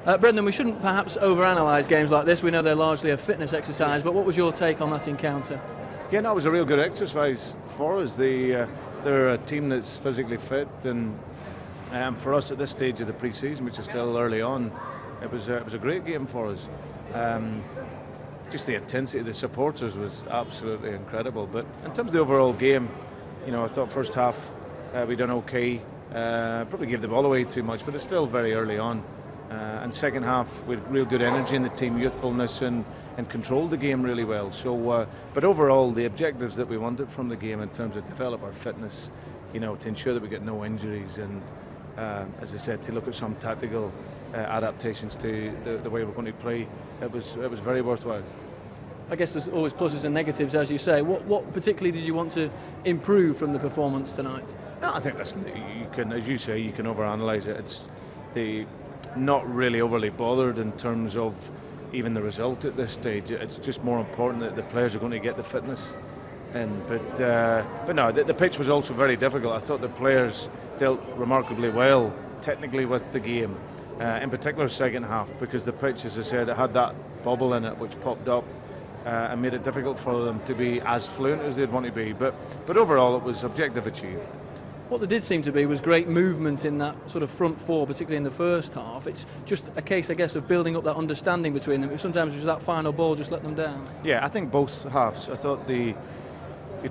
Brendan, we shouldn't perhaps overanalyse games like this. We know they're largely a fitness exercise, but what was your take on that encounter? Yeah, no, it was a real good exercise for us. They're a team that's physically fit, and for us at this stage of the pre-season, which is still early on, it was a great game for us. Just the intensity of the supporters was absolutely incredible. But in terms of the overall game, I thought first half we done okay. Probably gave the ball away too much, but it's still very early on. And second half with real good energy in the team, youthfulness, and controlled the game really well. So, but overall, the objectives that we wanted from the game in terms of develop our fitness, to ensure that we get no injuries, and as I said, to look at some tactical adaptations to the way we're going to play, it was very worthwhile. I guess there's always pluses and negatives, as you say. What particularly did you want to improve from the performance tonight? No, I think you can, as you say, you can overanalyze it. It's not really overly bothered in terms of even the result at this stage. It's just more important that the players are going to get the fitness in. But no, the pitch was also very difficult. I thought the players dealt remarkably well technically with the game, in particular second half, because the pitch, as I said, it had that bubble in it which popped up and made it difficult for them to be as fluent as they'd want to be. But overall, it was objective achieved. What there did seem to be was great movement in that sort of front four, particularly in the first half. It's just a case, I guess, of building up that understanding between them. Sometimes just that final ball just let them down. Yeah, I think both halves. I thought the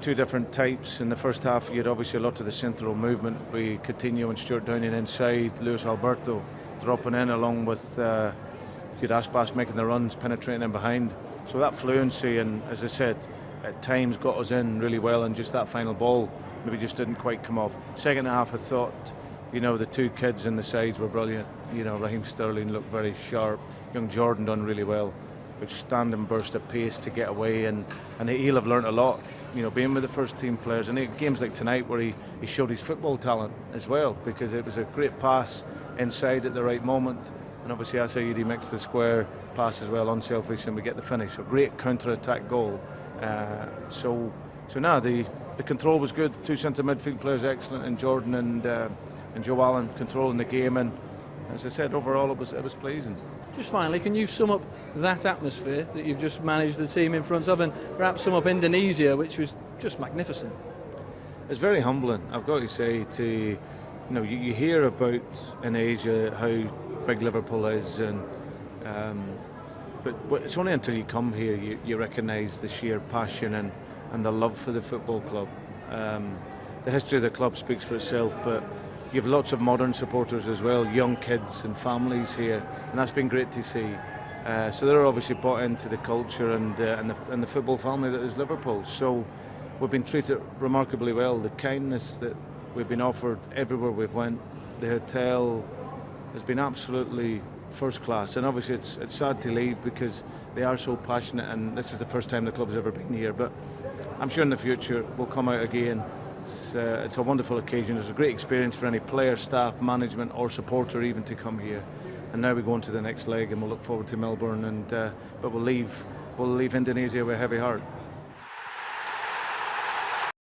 two different types. In the first half, you had obviously a lot of the central movement. We Coutinho and Stuart Downing inside, Luis Alberto dropping in along with you'd Aspas making the runs, penetrating in behind. So that fluency, and as I said, at times got us in really well, and just that final ball maybe just didn't quite come off. Second half, I thought, the two kids in the sides were brilliant. Raheem Sterling looked very sharp. Young Jordan done really well. Outstanding burst of pace to get away, and he'll have learnt a lot, being with the first team players. And games like tonight where he showed his football talent as well, because it was a great pass inside at the right moment. And obviously Asayidi makes the square pass as well, unselfish, and we get the finish. So great counter-attack goal. So now the control was good. Two centre midfield players excellent, and Jordan and Joe Allen controlling the game. And as I said, overall it was pleasing. Just finally, can you sum up that atmosphere that you've just managed the team in front of, and perhaps sum up Indonesia, which was just magnificent? It's very humbling, I've got to say. You hear about in Asia how big Liverpool is, but it's only until you come here you recognise the sheer passion and the love for the football club. The history of the club speaks for itself, but you have lots of modern supporters as well, young kids and families here, and that's been great to see. So they're obviously bought into the culture and the football family that is Liverpool. So we've been treated remarkably well. The kindness that we've been offered everywhere we've went, the hotel has been absolutely first class. And obviously it's sad to leave because they are so passionate, and this is the first time the club has ever been here. But I'm sure in the future we'll come out again. It's a wonderful occasion. It's a great experience for any player, staff, management or supporter even to come here. And now we go on to the next leg, and we'll look forward to Melbourne. But we'll leave Indonesia with a heavy heart.